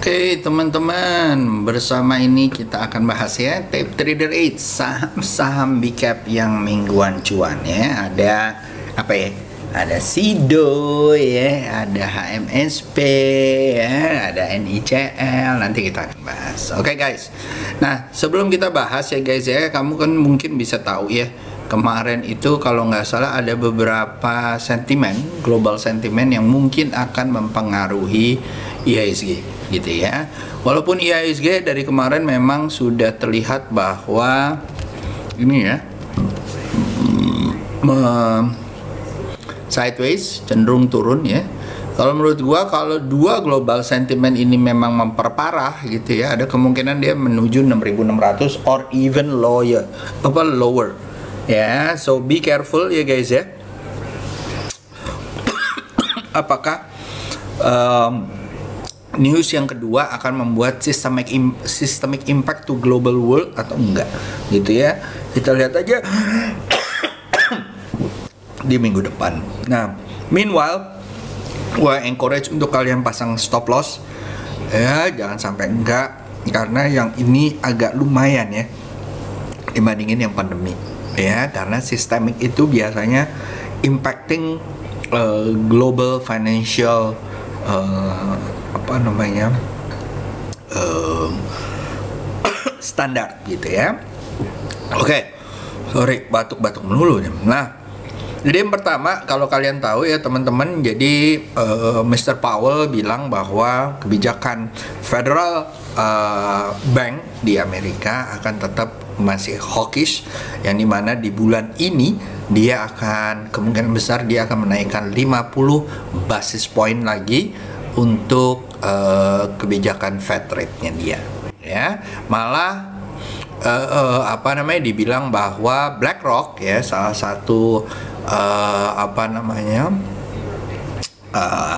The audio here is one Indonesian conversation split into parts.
Oke teman-teman, bersama ini kita akan bahas ya Tape Trader 8 saham-saham big cap yang mingguan cuan ya. Ada apa ya? Ada Sido ya, ada HMSP ya, ada NICL, nanti kita akan bahas. Oke guys. Nah, sebelum kita bahas ya guys ya, kamu kan mungkin bisa tahu ya, kemarin itu kalau nggak salah ada beberapa sentimen, global sentimen yang mungkin akan mempengaruhi IHSG gitu ya. Walaupun IHSG dari kemarin memang sudah terlihat bahwa ini ya sideways, cenderung turun ya. Kalau menurut gua, kalau dua global sentiment ini memang memperparah gitu ya, ada kemungkinan dia menuju 6.600 or even lower ya. So be careful ya guys ya. Apakah news yang kedua akan membuat systemic impact to global world atau enggak gitu ya. Kita lihat aja di minggu depan. Nah, meanwhile gua encourage untuk kalian pasang stop loss ya, jangan sampai enggak, karena yang ini agak lumayan ya dibandingin yang pandemi ya, karena systemic itu biasanya impacting global financial standar gitu ya. Oke, sorry, batuk-batuk melulu nih. Nah, jadi yang pertama, kalau kalian tahu ya teman-teman, jadi Mr. Powell bilang bahwa kebijakan Federal Bank di Amerika akan tetap masih hawkish, yang dimana di bulan ini dia akan kemungkinan besar dia akan menaikkan 50 basis point lagi untuk kebijakan Fed rate-nya dia ya. Malah dibilang bahwa BlackRock ya, salah satu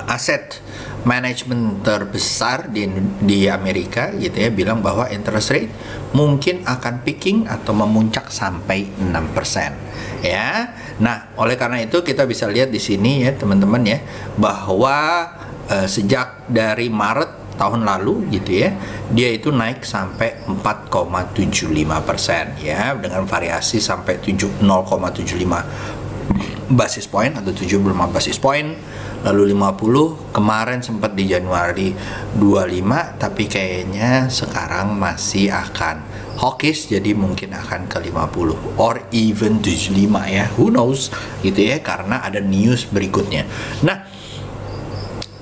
aset manajemen terbesar di Amerika gitu ya, bilang bahwa interest rate mungkin akan peaking atau memuncak sampai 6% ya. Nah, oleh karena itu kita bisa lihat di sini ya teman-teman ya, bahwa sejak dari Maret tahun lalu gitu ya, dia itu naik sampai 4,75% ya, dengan variasi sampai 0,75 basis point atau 75 basis point, lalu 50, kemarin sempat di Januari 25, tapi kayaknya sekarang masih akan hawkish, jadi mungkin akan ke 50 or even 75 ya, who knows gitu ya, karena ada news berikutnya. Nah,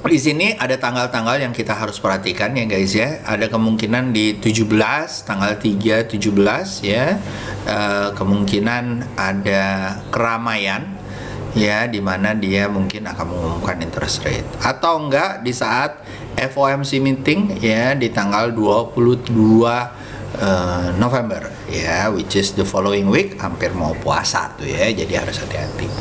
di sini ada tanggal-tanggal yang kita harus perhatikan ya guys ya. Ada kemungkinan di 17, tanggal 3 17 ya, kemungkinan ada keramaian ya, dimana dia mungkin akan mengumumkan interest rate, atau enggak di saat FOMC meeting ya di tanggal 22 November ya, which is the following week, hampir mau puasa tuh ya, jadi harus hati-hati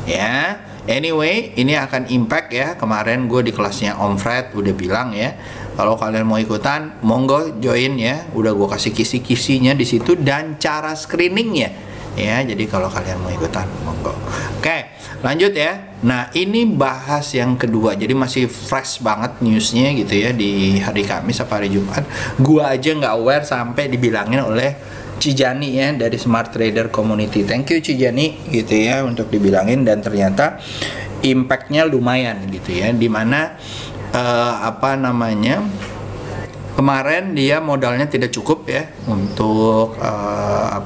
ya. Anyway, ini akan impact ya. Kemarin gue di kelasnya Om Fred udah bilang ya, kalau kalian mau ikutan, monggo join ya. Udah gue kasih kisi-kisinya di situ dan cara screeningnya ya. Jadi kalau kalian mau ikutan, monggo. Oke, lanjut ya. Nah, ini bahas yang kedua. Jadi masih fresh banget newsnya gitu ya, di hari Kamis apa hari Jumat. Gue aja nggak aware sampai dibilangin oleh Cijani ya dari Smart Trader Community. Thank you Cijani gitu ya untuk dibilangin, dan ternyata impactnya lumayan gitu ya, dimana kemarin dia modalnya tidak cukup ya untuk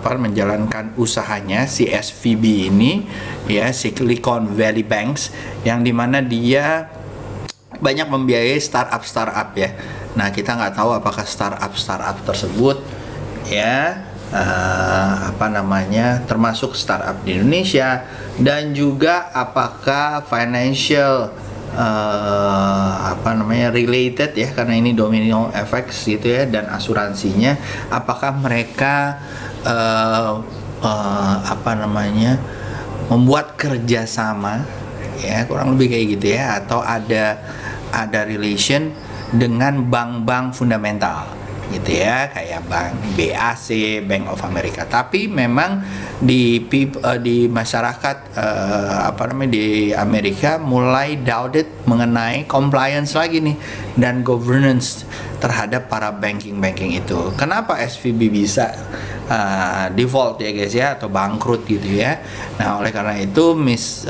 menjalankan usahanya si SVB ini ya, Silicon Valley Banks, yang dimana dia banyak membiayai startup ya. Nah, kita nggak tahu apakah startup tersebut ya termasuk startup di Indonesia, dan juga apakah financial related ya, karena ini domino effects gitu ya, dan asuransinya apakah mereka membuat kerjasama ya, kurang lebih kayak gitu ya, atau ada relation dengan bank-bank fundamental gitu ya, kayak Bank BAC, Bank of America. Tapi memang di masyarakat di Amerika mulai doubted mengenai compliance lagi nih dan governance terhadap para banking itu. Kenapa SVB bisa default ya guys ya, atau bangkrut gitu ya. Nah, oleh karena itu Miss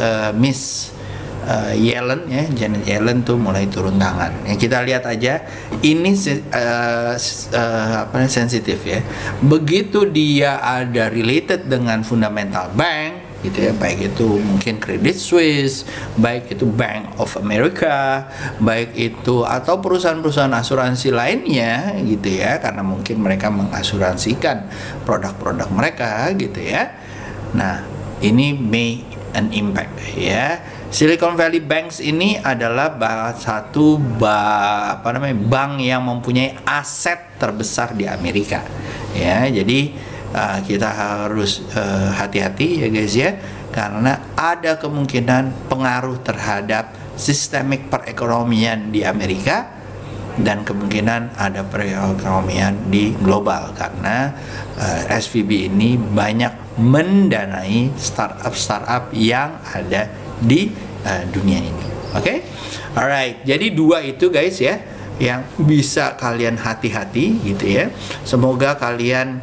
Yellen ya, Janet Yellen tuh mulai turun tangan. Ya, kita lihat aja ini sensitif ya. Begitu dia ada related dengan fundamental bank gitu ya, baik itu mungkin Credit Suisse, baik itu Bank of America, baik itu atau perusahaan-perusahaan asuransi lainnya gitu ya, karena mungkin mereka mengasuransikan produk-produk mereka gitu ya. Nah, ini may an impact ya. Silicon Valley Banks ini adalah satu bank yang mempunyai aset terbesar di Amerika ya. Jadi kita harus hati-hati ya guys ya, karena ada kemungkinan pengaruh terhadap sistemik perekonomian di Amerika dan kemungkinan ada perekonomian di global, karena SVB ini banyak mendanai startup yang ada di dunia ini. Oke? Alright, jadi dua itu guys ya yang bisa kalian hati-hati gitu ya. Semoga kalian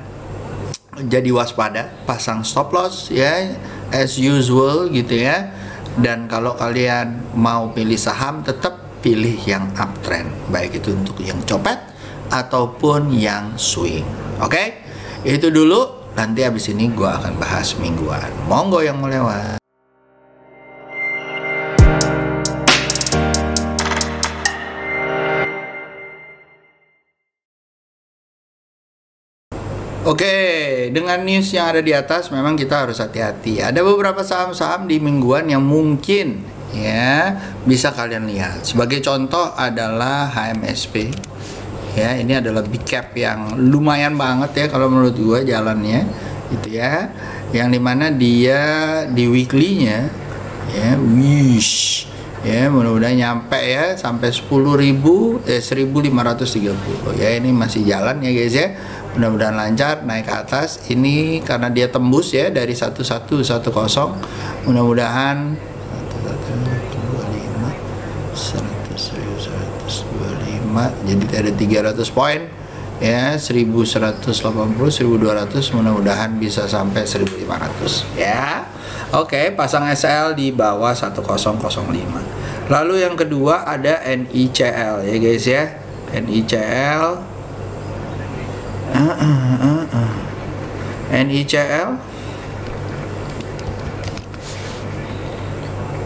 jadi waspada, pasang stop loss ya as usual gitu ya. Dan kalau kalian mau pilih saham, tetap pilih yang uptrend, baik itu untuk yang copet ataupun yang swing. Oke? Itu dulu, nanti habis ini gua akan bahas mingguan. Monggo yang mau lewat. Oke, dengan news yang ada di atas memang kita harus hati-hati. Ada beberapa saham-saham di mingguan yang mungkin ya bisa kalian lihat. Sebagai contoh adalah HMSP. Ya, ini adalah big cap yang lumayan banget ya kalau menurut gua jalannya gitu ya. Yang dimana dia di weekly-nya ya, wish ya, mudah-mudahan nyampe ya sampai 1530 ya. Ini masih jalan ya guys ya, mudah-mudahan lancar naik ke atas. Ini karena dia tembus ya dari 1110, mudah-mudahan 125 jadi ada 300 poin ya, 1180, 1200, mudah-mudahan bisa sampai 1500 ya. Oke, pasang SL di bawah 1005. Lalu yang kedua ada NICL ya guys ya. NICL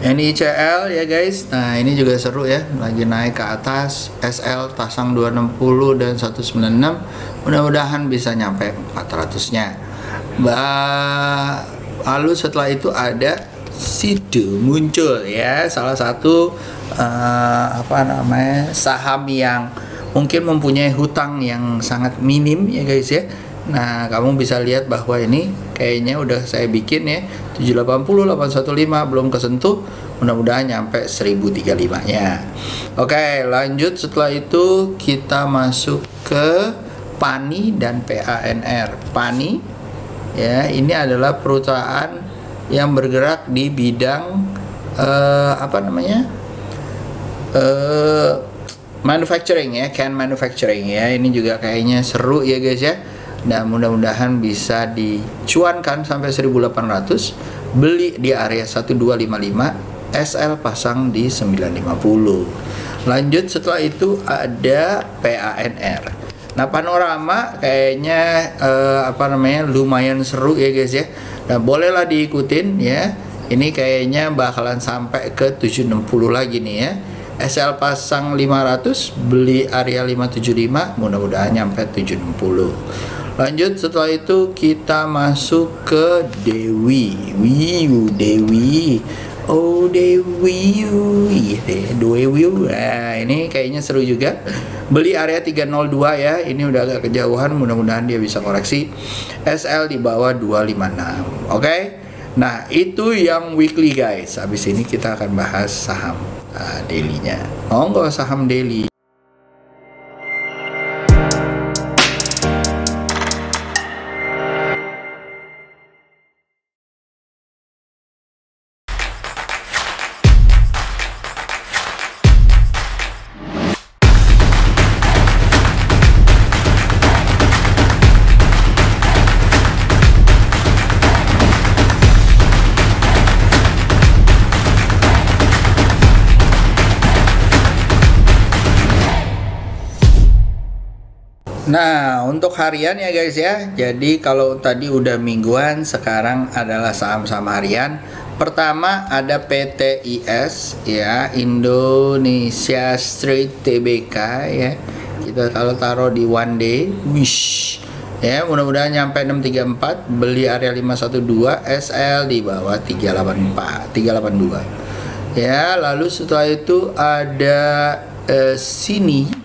NICL ya guys. Nah, ini juga seru ya, lagi naik ke atas. SL pasang 260 dan 196, mudah-mudahan bisa nyampe 400-nya. Lalu setelah itu ada Sido muncul ya, salah satu saham yang mungkin mempunyai hutang yang sangat minim ya guys ya. Nah, kamu bisa lihat bahwa ini kayaknya udah saya bikin ya 780, 815 belum kesentuh, mudah-mudahan nyampe 1035-nya. Oke, lanjut setelah itu kita masuk ke PANI dan PANR. PANI ya, ini adalah perusahaan yang bergerak di bidang manufacturing ya, can manufacturing ya. Ini juga kayaknya seru ya guys ya. Nah, mudah-mudahan bisa dicuankan sampai 1800, beli di area 1255, SL pasang di 950. Lanjut setelah itu ada PANR. Nah, Panorama kayaknya lumayan seru ya guys ya. Nah, bolehlah diikutin ya. Ini kayaknya bakalan sampai ke 760 lagi nih ya. SL pasang 500, beli area 575, mudah-mudahan nyampe 760. Lanjut setelah itu kita masuk ke Dewi. Dewi. Oh, Dewi. Nah, ini kayaknya seru juga. Beli area 302 ya. Ini udah agak kejauhan, mudah-mudahan dia bisa koreksi. SL di bawah 256. Oke. Nah, itu yang weekly guys. Habis ini kita akan bahas saham daily-nya. Monggo saham daily. Nah, untuk harian ya guys ya. Jadi kalau tadi udah mingguan, sekarang adalah saham-saham harian. Pertama ada PTIS ya, Indonesia Street Tbk ya. Kita kalau taruh di one day, wish ya, mudah-mudahan nyampe 634, beli area 512, SL di bawah 384, 382. Ya, lalu setelah itu ada sini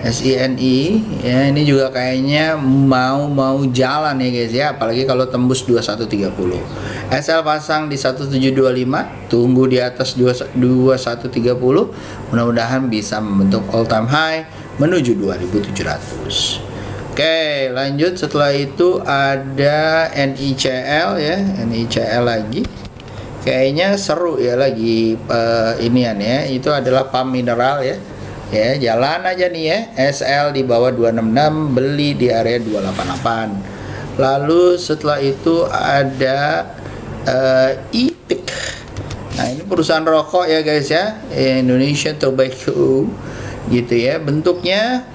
SINI ya, ini juga kayaknya mau jalan ya guys ya, apalagi kalau tembus 2130. SL pasang di 1725, tunggu di atas 2130, mudah-mudahan bisa membentuk all time high menuju 2700. Oke, lanjut. Setelah itu ada NICL ya, NICL lagi. Kayaknya seru ya, lagi inian ya, itu adalah pam mineral ya. Ya, jalan aja nih ya. SL di bawah 266, beli di area 288. Lalu setelah itu ada ITIC. Nah, ini perusahaan rokok ya guys ya, Indonesia Tobacco gitu ya. Bentuknya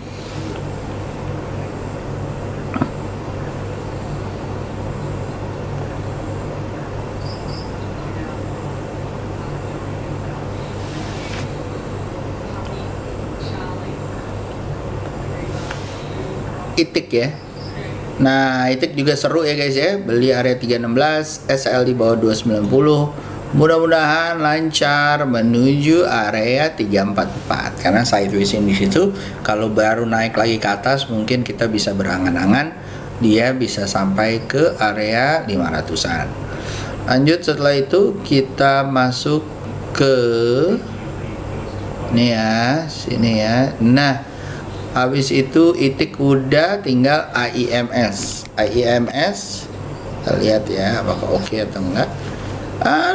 ITIC ya. Nah, ITIC juga seru ya guys ya. Beli area 316, SL di bawah 290. Mudah-mudahan lancar menuju area 344. Karena sideways di situ, kalau baru naik lagi ke atas mungkin kita bisa berangan-angan dia bisa sampai ke area 500-an. Lanjut, setelah itu kita masuk ke ini ya, sini ya. Nah, habis itu ITIC udah, tinggal AIMS. AIMS kita lihat ya apakah oke atau enggak.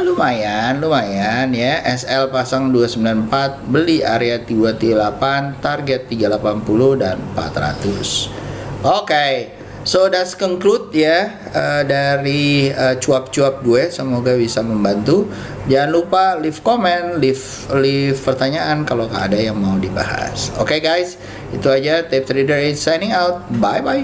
Lumayan ya. SL pasang 294, beli area 238, target 380 dan 400. Oke. So that's conclude ya dari cuap-cuap gue. Semoga bisa membantu. Jangan lupa leave comment, leave pertanyaan kalau ada yang mau dibahas. Oke guys, itu aja. Tape Trader is signing out. Bye bye.